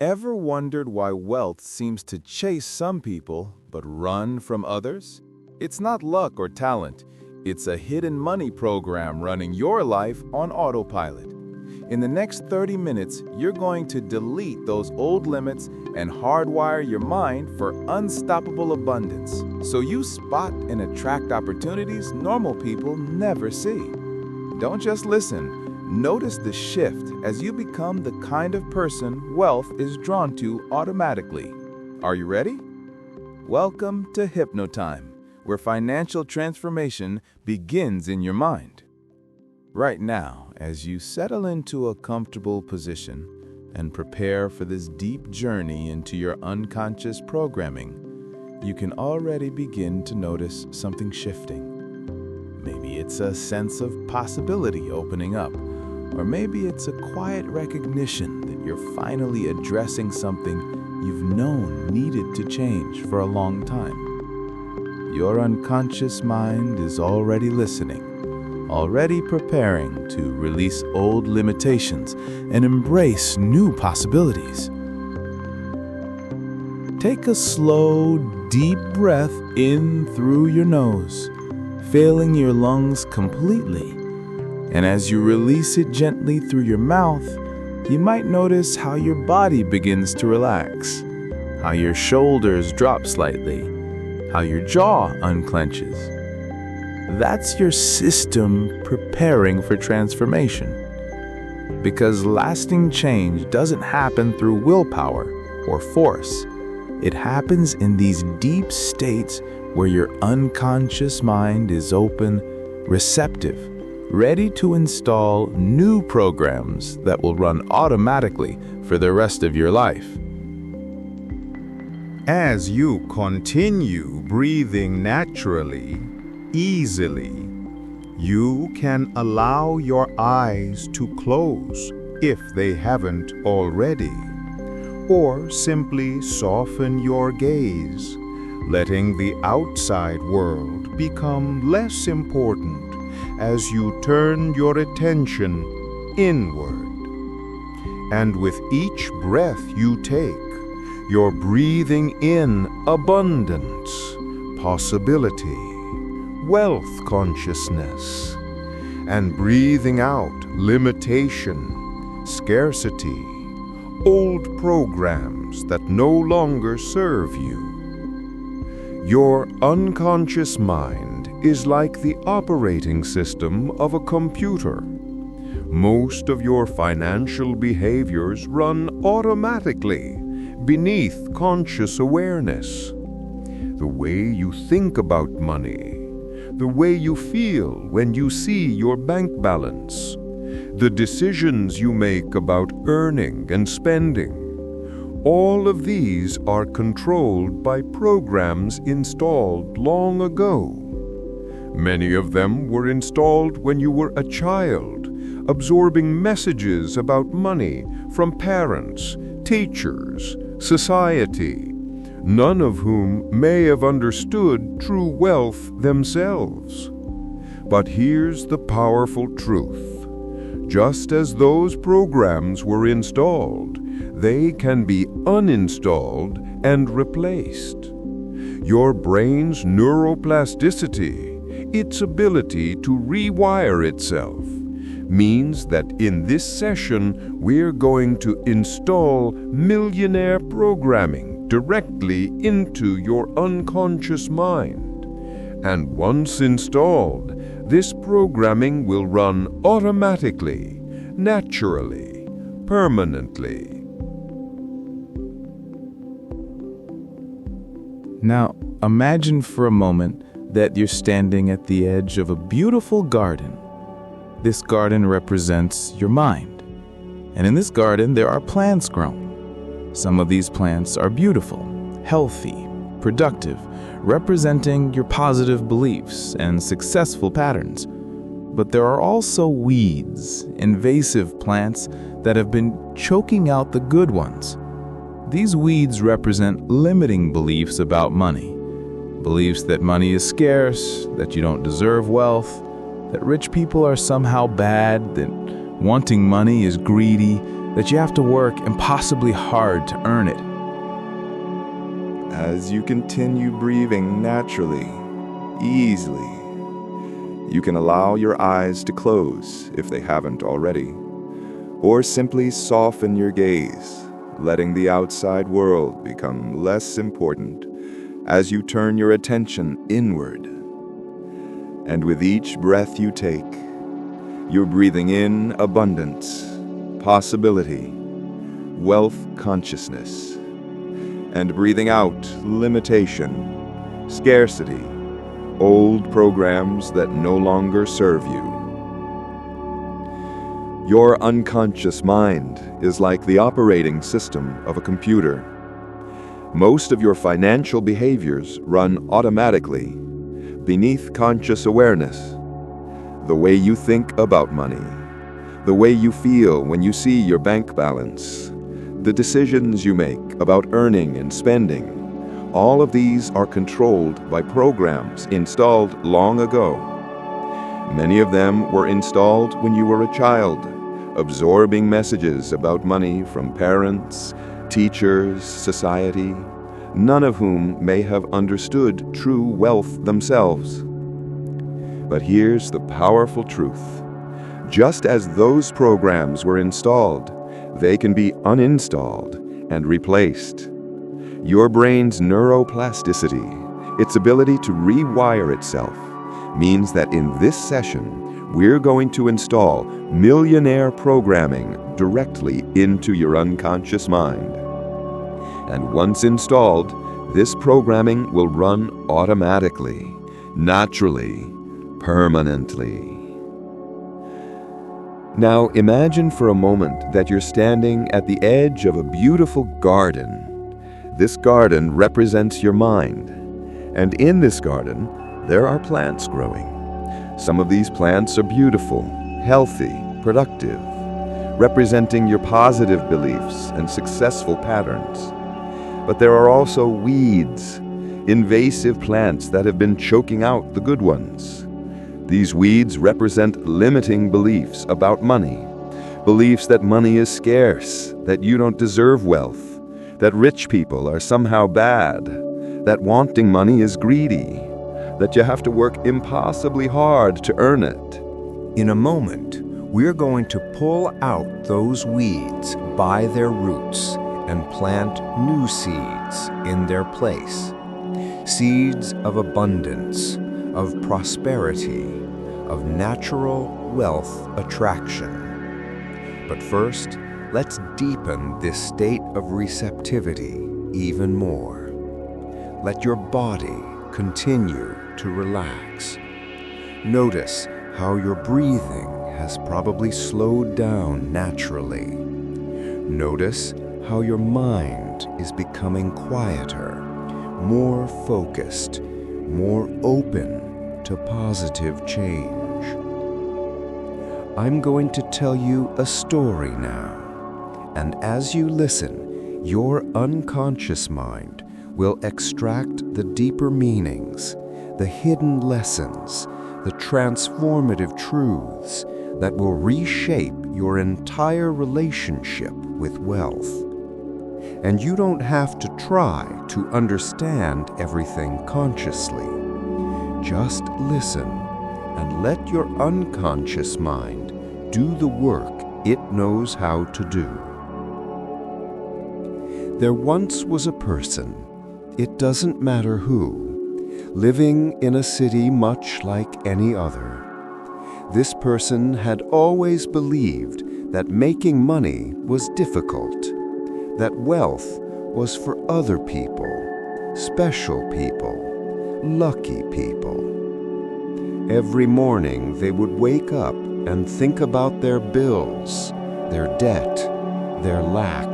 Ever wondered why wealth seems to chase some people but run from others? It's not luck or talent. It's a hidden money program running your life on autopilot. In the next 30 minutes, you're going to delete those old limits and hardwire your mind for unstoppable abundance, so you spot and attract opportunities normal people never see. Don't just listen. Notice the shift as you become the kind of person wealth is drawn to automatically. Are you ready? Welcome to Hypnotime, where financial transformation begins in your mind. Right now, as you settle into a comfortable position and prepare for this deep journey into your unconscious programming, you can already begin to notice something shifting. Maybe it's a sense of possibility opening up, or maybe it's a quiet recognition that you're finally addressing something you've known needed to change for a long time. Your unconscious mind is already listening, already preparing to release old limitations and embrace new possibilities. Take a slow, deep breath in through your nose, filling your lungs completely. And as you release it gently through your mouth, you might notice how your body begins to relax, how your shoulders drop slightly, how your jaw unclenches. That's your system preparing for transformation. Because lasting change doesn't happen through willpower or force. It happens in these deep states where your unconscious mind is open, receptive, ready to install new programs that will run automatically for the rest of your life. As you continue breathing naturally, easily, you can allow your eyes to close if they haven't already, or simply soften your gaze, letting the outside world become less important as you turn your attention inward. And with each breath you take, you're breathing in abundance, possibility, wealth consciousness, and breathing out limitation, scarcity, old programs that no longer serve you. Your unconscious mind is like the operating system of a computer. Most of your financial behaviors run automatically beneath conscious awareness. The way you think about money, the way you feel when you see your bank balance, the decisions you make about earning and spending, all of these are controlled by programs installed long ago. Many of them were installed when you were a child, absorbing messages about money from parents, teachers, society, none of whom may have understood true wealth themselves. But here's the powerful truth. Just as those programs were installed, they can be uninstalled and replaced. Your brain's neuroplasticity, its ability to rewire itself, means that in this session we're going to install Millionaire programming directly into your unconscious mind. And once installed, this programming will run automatically, naturally, permanently. Now, imagine for a moment that you're standing at the edge of a beautiful garden. This garden represents your mind. And in this garden, there are plants grown. Some of these plants are beautiful, healthy, productive, representing your positive beliefs and successful patterns. But there are also weeds, invasive plants that have been choking out the good ones. These weeds represent limiting beliefs about money. Beliefs that money is scarce, that you don't deserve wealth, that rich people are somehow bad, that wanting money is greedy, that you have to work impossibly hard to earn it. As you continue breathing naturally, easily, you can allow your eyes to close if they haven't already, or simply soften your gaze, letting the outside world become less important as you turn your attention inward. And with each breath you take, you're breathing in abundance, possibility, wealth consciousness, and breathing out limitation, scarcity, old programs that no longer serve you. Your unconscious mind is like the operating system of a computer. Most of your financial behaviors run automatically, beneath conscious awareness. The way you think about money, the way you feel when you see your bank balance, the decisions you make about earning and spending, all of these are controlled by programs installed long ago. Many of them were installed when you were a child, absorbing messages about money from parents, teachers, society, none of whom may have understood true wealth themselves. But here's the powerful truth. Just as those programs were installed, they can be uninstalled and replaced. Your brain's neuroplasticity, its ability to rewire itself, means that in this session, we're going to install Millionaire programming directly into your unconscious mind. And once installed, this programming will run automatically, naturally, permanently. Now imagine for a moment that you're standing at the edge of a beautiful garden. This garden represents your mind. And in this garden, there are plants growing. Some of these plants are beautiful, healthy, productive, representing your positive beliefs and successful patterns. But there are also weeds, invasive plants that have been choking out the good ones. These weeds represent limiting beliefs about money, beliefs that money is scarce, that you don't deserve wealth, that rich people are somehow bad, that wanting money is greedy, that you have to work impossibly hard to earn it. In a moment, we're going to pull out those weeds by their roots and plant new seeds in their place. Seeds of abundance, of prosperity, of natural wealth attraction. But first, let's deepen this state of receptivity even more. Let your body continue to relax. Notice how your breathing has probably slowed down naturally. Notice how your mind is becoming quieter, more focused, more open to positive change. I'm going to tell you a story now, and as you listen, your unconscious mind will extract the deeper meanings, the hidden lessons, the transformative truths that will reshape your entire relationship with wealth. And you don't have to try to understand everything consciously. Just listen and let your unconscious mind do the work it knows how to do. There once was a person, it doesn't matter who, living in a city much like any other. This person had always believed that making money was difficult, that wealth was for other people, special people, lucky people. Every morning they would wake up and think about their bills, their debt, their lack.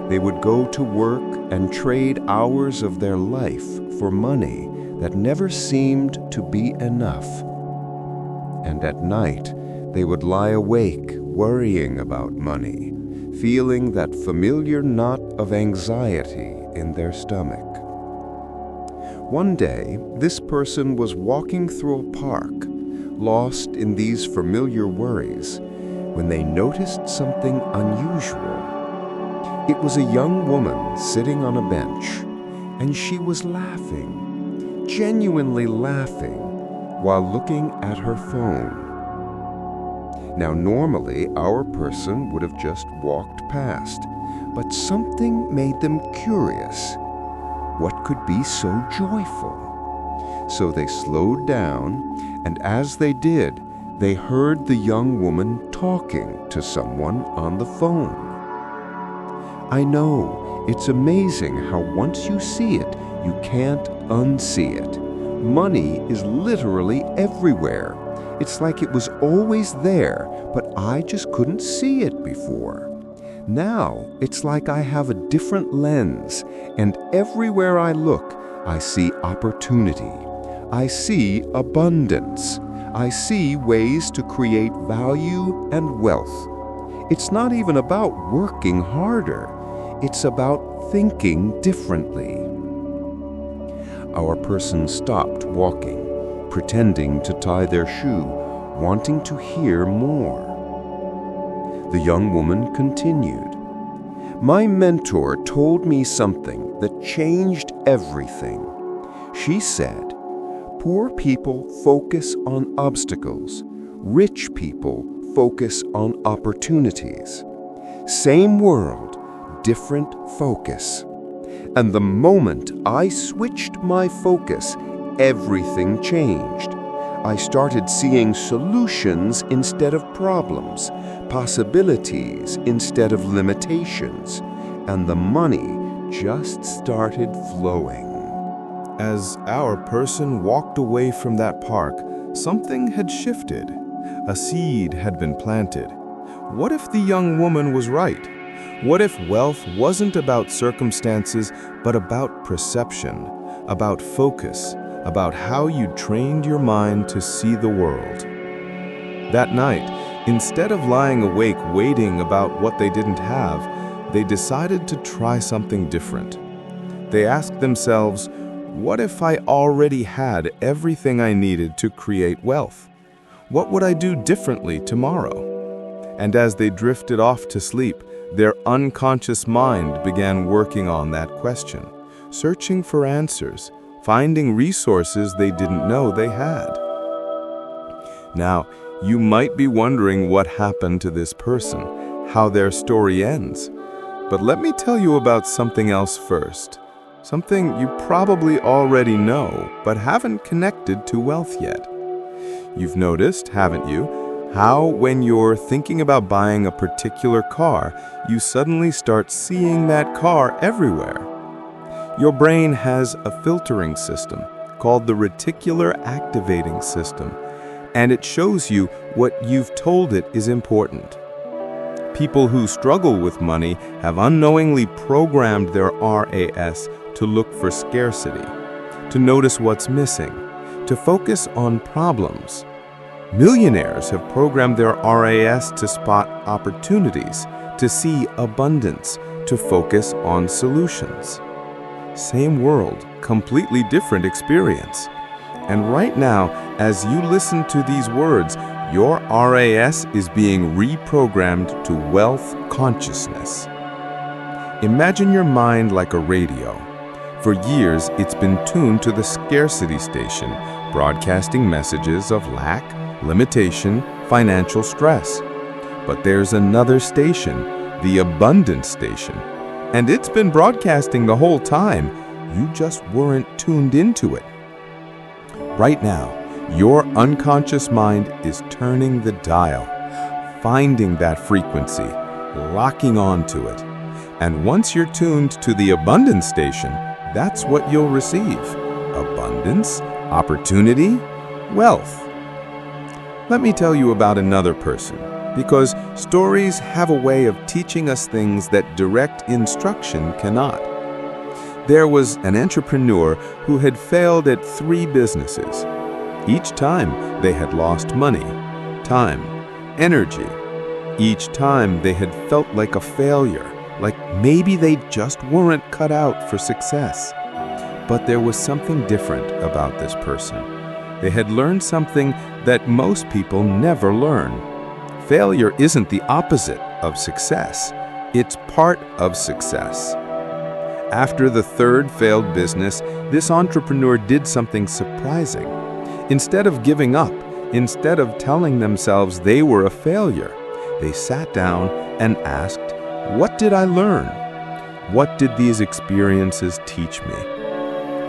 They would go to work and trade hours of their life for money that never seemed to be enough. And at night, they would lie awake worrying about money, feeling that familiar knot of anxiety in their stomach. One day, this person was walking through a park, lost in these familiar worries, when they noticed something unusual. It was a young woman sitting on a bench, and she was laughing, genuinely laughing, while looking at her phone. Now, normally, our person would have just walked past, but something made them curious. What could be so joyful? So they slowed down, and as they did, they heard the young woman talking to someone on the phone. I know, it's amazing how once you see it, you can't unsee it. Money is literally everywhere. It's like it was always there, but I just couldn't see it before. Now, it's like I have a different lens, and everywhere I look, I see opportunity. I see abundance. I see ways to create value and wealth. It's not even about working harder. It's about thinking differently. Our person stopped walking, pretending to tie their shoe, wanting to hear more. The young woman continued. My mentor told me something that changed everything. She said, poor people focus on obstacles. Rich people focus on opportunities. Same world, different focus. And the moment I switched my focus, everything changed. I started seeing solutions instead of problems, possibilities instead of limitations, and the money just started flowing. As our person walked away from that park, something had shifted. A seed had been planted. What if the young woman was right? What if wealth wasn't about circumstances, but about perception, about focus, about how you trained your mind to see the world? That night, instead of lying awake waiting about what they didn't have, they decided to try something different. They asked themselves, what if I already had everything I needed to create wealth? What would I do differently tomorrow? And as they drifted off to sleep, their unconscious mind began working on that question, searching for answers, finding resources they didn't know they had. Now, you might be wondering what happened to this person, how their story ends. But let me tell you about something else first. Something you probably already know, but haven't connected to wealth yet. You've noticed, haven't you, how when you're thinking about buying a particular car, you suddenly start seeing that car everywhere. Your brain has a filtering system called the reticular activating system, and it shows you what you've told it is important. People who struggle with money have unknowingly programmed their RAS to look for scarcity, to notice what's missing, to focus on problems. Millionaires have programmed their RAS to spot opportunities, to see abundance, to focus on solutions. Same world, completely different experience. And right now, as you listen to these words, your RAS is being reprogrammed to wealth consciousness. Imagine your mind like a radio. For years, it's been tuned to the scarcity station, broadcasting messages of lack, limitation, financial stress. But there's another station, the abundance station, and it's been broadcasting the whole time. You just weren't tuned into it. Right now, your unconscious mind is turning the dial, finding that frequency, locking onto it. And once you're tuned to the abundance station, that's what you'll receive. Abundance, opportunity, wealth. Let me tell you about another person, because stories have a way of teaching us things that direct instruction cannot. There was an entrepreneur who had failed at 3 businesses. Each time they had lost money, time, energy. Each time they had felt like a failure, like maybe they just weren't cut out for success. But there was something different about this person. They had learned something that most people never learn. Failure isn't the opposite of success. It's part of success. After the third failed business, this entrepreneur did something surprising. Instead of giving up, instead of telling themselves they were a failure, they sat down and asked, "What did I learn? What did these experiences teach me?"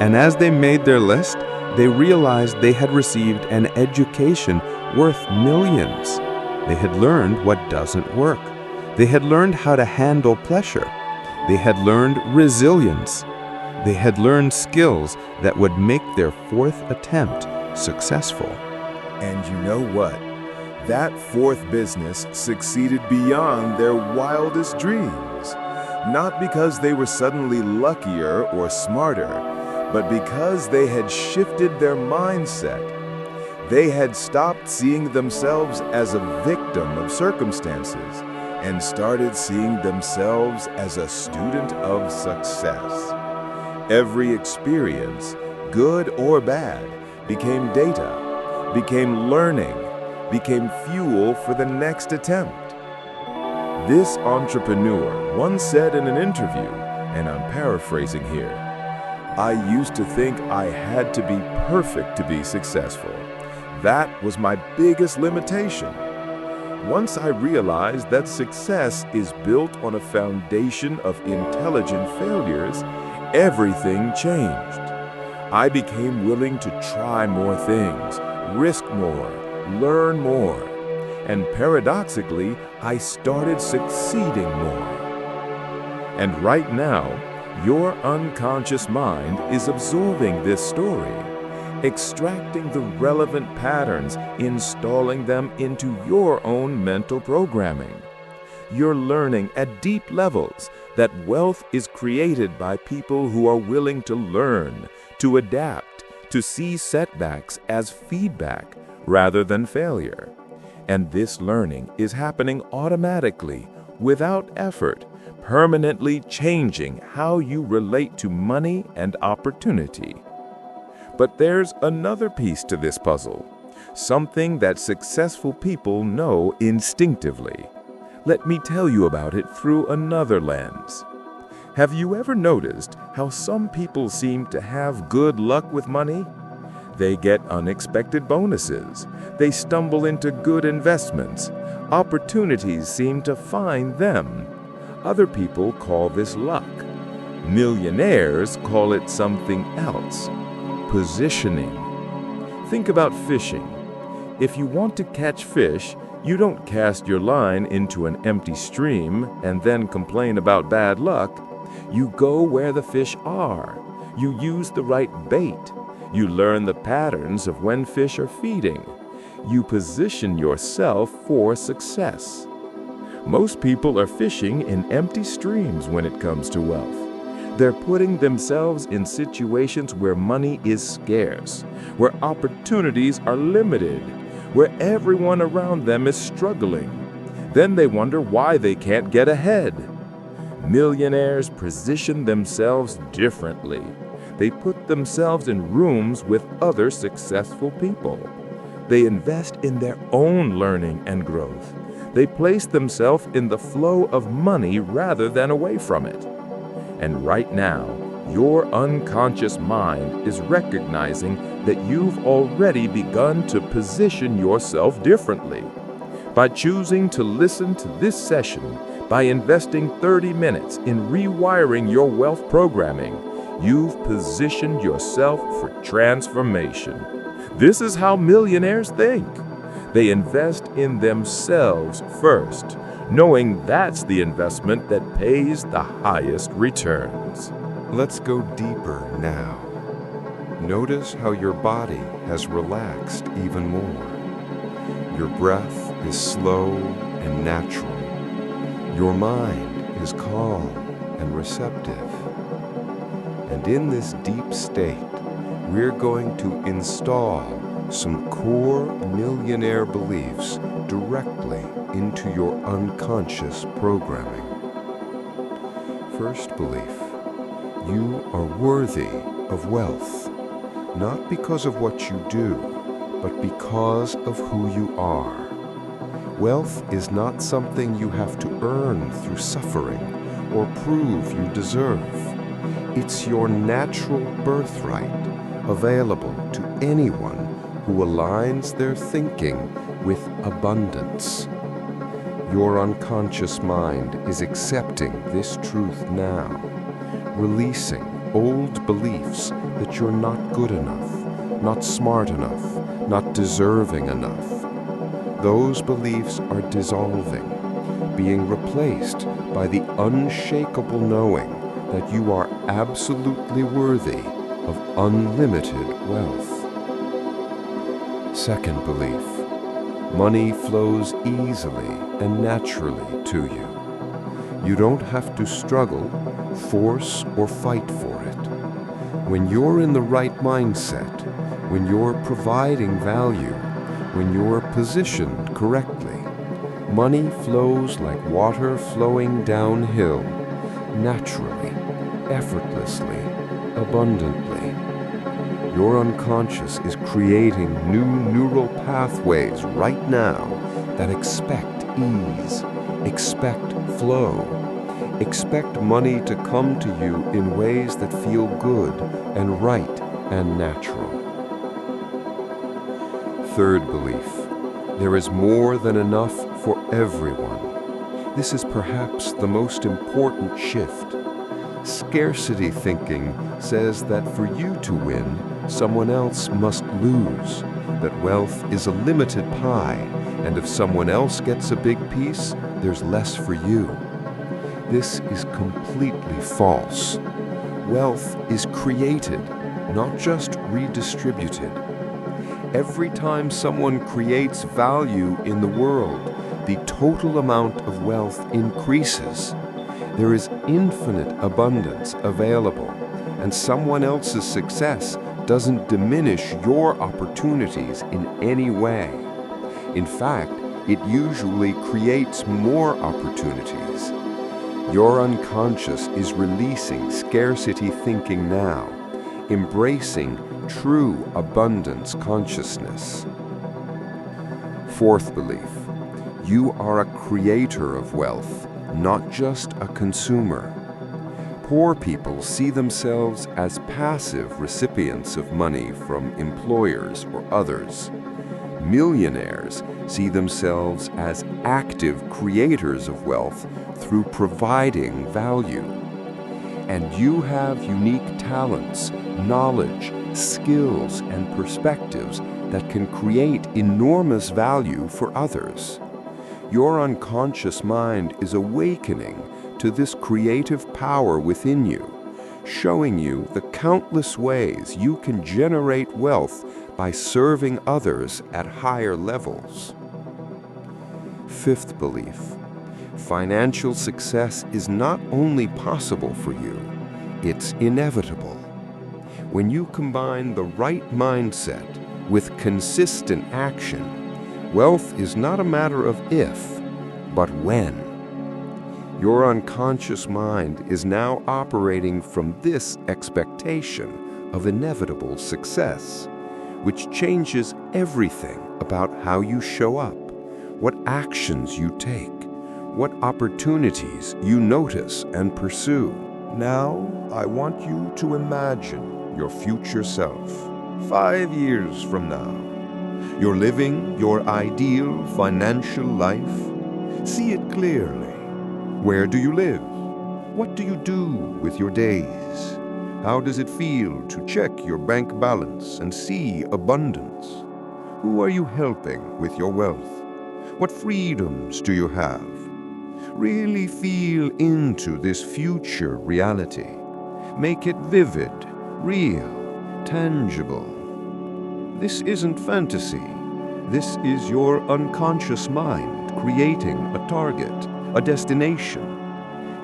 And as they made their list, they realized they had received an education worth millions. They had learned what doesn't work. They had learned how to handle pressure. They had learned resilience. They had learned skills that would make their fourth attempt successful. And you know what? That fourth business succeeded beyond their wildest dreams. Not because they were suddenly luckier or smarter, but because they had shifted their mindset. They had stopped seeing themselves as a victim of circumstances and started seeing themselves as a student of success. Every experience, good or bad, became data, became learning, became fuel for the next attempt. This entrepreneur once said in an interview, and I'm paraphrasing here, "I used to think I had to be perfect to be successful. That was my biggest limitation. Once I realized that success is built on a foundation of intelligent failures, everything changed. I became willing to try more things, risk more, learn more, and paradoxically, I started succeeding more." And right now, your unconscious mind is absorbing this story, extracting the relevant patterns, installing them into your own mental programming. You're learning at deep levels that wealth is created by people who are willing to learn, to adapt, to see setbacks as feedback rather than failure. And this learning is happening automatically, without effort, permanently changing how you relate to money and opportunity. But there's another piece to this puzzle, something that successful people know instinctively. Let me tell you about it through another lens. Have you ever noticed how some people seem to have good luck with money? They get unexpected bonuses. They stumble into good investments. Opportunities seem to find them. Other people call this luck. Millionaires call it something else. Positioning. Think about fishing. If you want to catch fish, you don't cast your line into an empty stream and then complain about bad luck. You go where the fish are. You use the right bait. You learn the patterns of when fish are feeding. You position yourself for success. Most people are fishing in empty streams when it comes to wealth. They're putting themselves in situations where money is scarce, where opportunities are limited, where everyone around them is struggling. Then they wonder why they can't get ahead. Millionaires position themselves differently. They put themselves in rooms with other successful people. They invest in their own learning and growth. They place themselves in the flow of money rather than away from it. And right now, your unconscious mind is recognizing that you've already begun to position yourself differently. By choosing to listen to this session, by investing 30 minutes in rewiring your wealth programming, you've positioned yourself for transformation. This is how millionaires think. They invest in themselves first, knowing that's the investment that pays the highest returns. Let's go deeper now. Notice how your body has relaxed even more. Your breath is slow and natural. Your mind is calm and receptive. And in this deep state, we're going to install some core millionaire beliefs directly into your unconscious programming. First belief: you are worthy of wealth, not because of what you do, but because of who you are. Wealth is not something you have to earn through suffering or prove you deserve. It's your natural birthright, available to anyone who aligns their thinking with abundance. Your unconscious mind is accepting this truth now, releasing old beliefs that you're not good enough, not smart enough, not deserving enough. Those beliefs are dissolving, being replaced by the unshakable knowing that you are absolutely worthy of unlimited wealth. Second belief: money flows easily and naturally to you. You don't have to struggle, force, or fight for it. When you're in the right mindset, when you're providing value, when you're positioned correctly, money flows like water flowing downhill, naturally, effortlessly, abundantly. Your unconscious is creating new neural pathways right now that expect ease, expect flow, expect money to come to you in ways that feel good and right and natural. Third belief: there is more than enough for everyone. This is perhaps the most important shift. Scarcity thinking says that for you to win, someone else must lose, that wealth is a limited pie, and if someone else gets a big piece, there's less for you. This is completely false. Wealth is created, not just redistributed. Every time someone creates value in the world, the total amount of wealth increases. There is infinite abundance available, and someone else's success doesn't diminish your opportunities in any way. In fact, it usually creates more opportunities. Your unconscious is releasing scarcity thinking now, embracing true abundance consciousness. Fourth belief: you are a creator of wealth, not just a consumer. Poor people see themselves as passive recipients of money from employers or others. Millionaires see themselves as active creators of wealth through providing value. And you have unique talents, knowledge, skills, and perspectives that can create enormous value for others. Your unconscious mind is awakening to this creative power within you, showing you the countless ways you can generate wealth by serving others at higher levels. Fifth belief: financial success is not only possible for you, it's inevitable. When you combine the right mindset with consistent action, wealth is not a matter of if, but when. Your unconscious mind is now operating from this expectation of inevitable success, which changes everything about how you show up, what actions you take, what opportunities you notice and pursue. Now, I want you to imagine your future self, 5 years from now. You're living your ideal financial life. See it clearly. Where do you live? What do you do with your days? How does it feel to check your bank balance and see abundance? Who are you helping with your wealth? What freedoms do you have? Really feel into this future reality. Make it vivid, real, tangible. This isn't fantasy. This is your unconscious mind creating a target, a destination.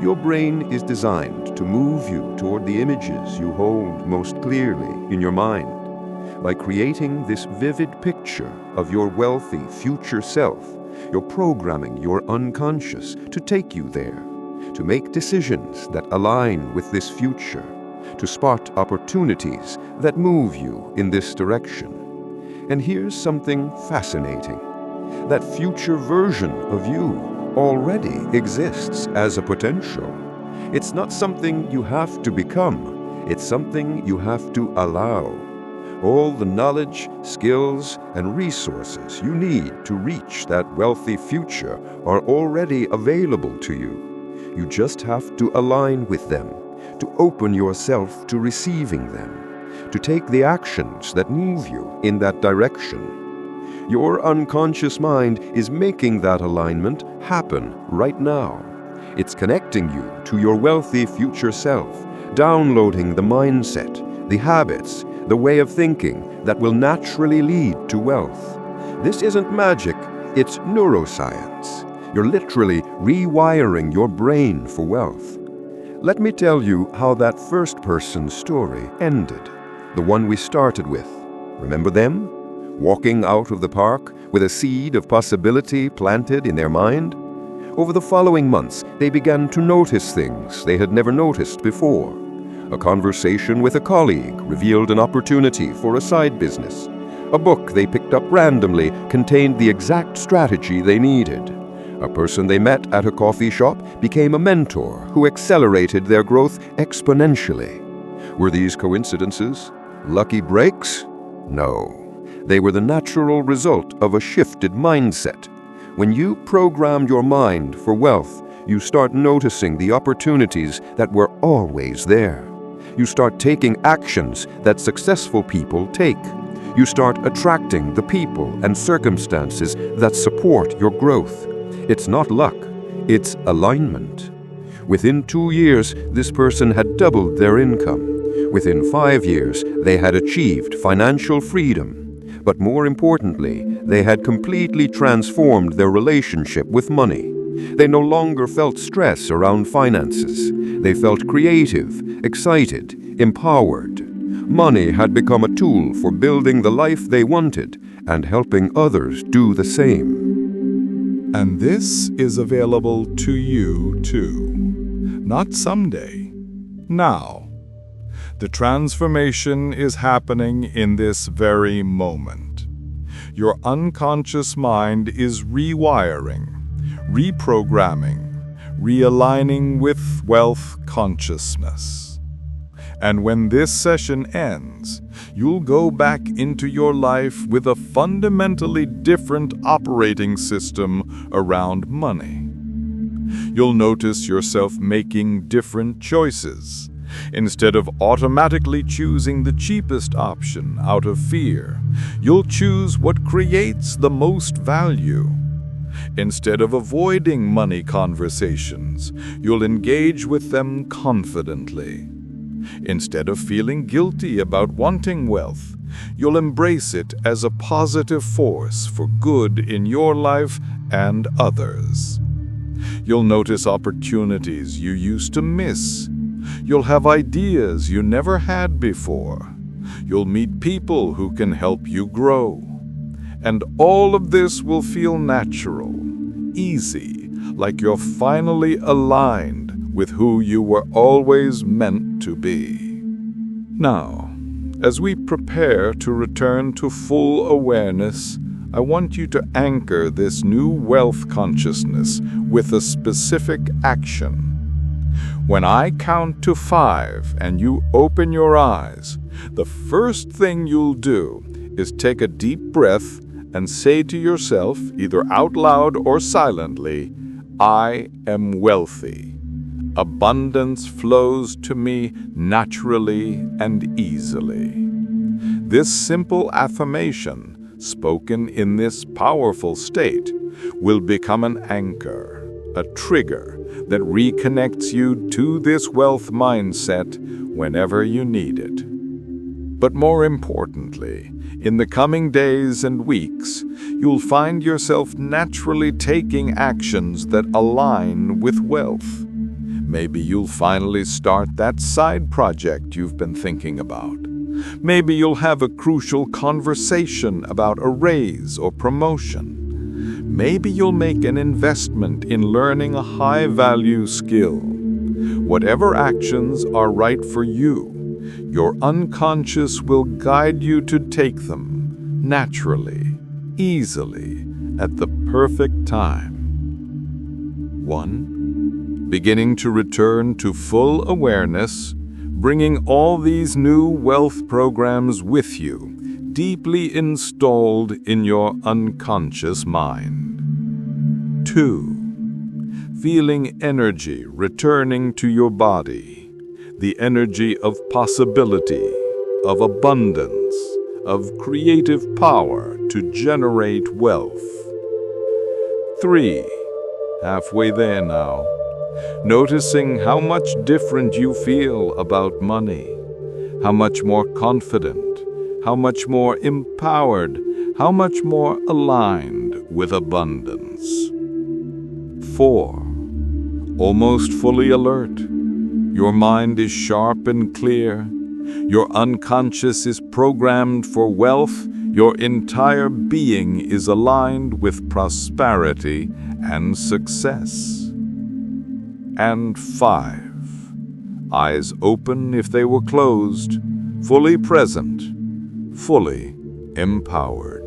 Your brain is designed to move you toward the images you hold most clearly in your mind. By creating this vivid picture of your wealthy future self, you're programming your unconscious to take you there, to make decisions that align with this future, to spot opportunities that move you in this direction. And here's something fascinating. That future version of you already exists as a potential. It's not something you have to become. It's something you have to allow. All the knowledge, skills, and resources you need to reach that wealthy future are already available to you. You just have to align with them, to open yourself to receiving them, to take the actions that move you in that direction. Your unconscious mind is making that alignment happen right now. It's connecting you to your wealthy future self, downloading the mindset, the habits, the way of thinking that will naturally lead to wealth. This isn't magic, it's neuroscience. You're literally rewiring your brain for wealth. Let me tell you how that first-person story ended, the one we started with. Remember them? Walking out of the park with a seed of possibility planted in their mind? Over the following months, they began to notice things they had never noticed before. A conversation with a colleague revealed an opportunity for a side business. A book they picked up randomly contained the exact strategy they needed. A person they met at a coffee shop became a mentor who accelerated their growth exponentially. Were these coincidences? Lucky breaks? No. They were the natural result of a shifted mindset. When you program your mind for wealth, you start noticing the opportunities that were always there. You start taking actions that successful people take. You start attracting the people and circumstances that support your growth. It's not luck, it's alignment. Within 2 years, this person had doubled their income. Within 5 years, they had achieved financial freedom. But more importantly, they had completely transformed their relationship with money. They no longer felt stress around finances. They felt creative, excited, empowered. Money had become a tool for building the life they wanted and helping others do the same. And this is available to you too. Not someday, now. The transformation is happening in this very moment. Your unconscious mind is rewiring, reprogramming, realigning with wealth consciousness. And when this session ends, you'll go back into your life with a fundamentally different operating system around money. You'll notice yourself making different choices. Instead of automatically choosing the cheapest option out of fear, you'll choose what creates the most value. Instead of avoiding money conversations, you'll engage with them confidently. Instead of feeling guilty about wanting wealth, you'll embrace it as a positive force for good in your life and others. You'll notice opportunities you used to miss. You'll have ideas you never had before. You'll meet people who can help you grow. And all of this will feel natural, easy, like you're finally aligned with who you were always meant to be. Now, as we prepare to return to full awareness, I want you to anchor this new wealth consciousness with a specific action. When I count to 5 and you open your eyes, the first thing you'll do is take a deep breath and say to yourself, either out loud or silently, I am wealthy. Abundance flows to me naturally and easily. This simple affirmation, spoken in this powerful state, will become an anchor, a trigger that reconnects you to this wealth mindset whenever you need it. But more importantly, in the coming days and weeks, you'll find yourself naturally taking actions that align with wealth. Maybe you'll finally start that side project you've been thinking about. Maybe you'll have a crucial conversation about a raise or promotion. Maybe you'll make an investment in learning a high-value skill. Whatever actions are right for you, your unconscious will guide you to take them naturally, easily, at the perfect time. 1. Beginning to return to full awareness, bringing all these new wealth programs with you, deeply installed in your unconscious mind. 2. Feeling energy returning to your body, the energy of possibility, of abundance, of creative power to generate wealth. 3. Halfway there now. Noticing how much different you feel about money, how much more confident, how much more empowered, how much more aligned with abundance. 4. Almost fully alert. Your mind is sharp and clear. Your unconscious is programmed for wealth. Your entire being is aligned with prosperity and success. And 5. Eyes open if they were closed, fully present, fully empowered.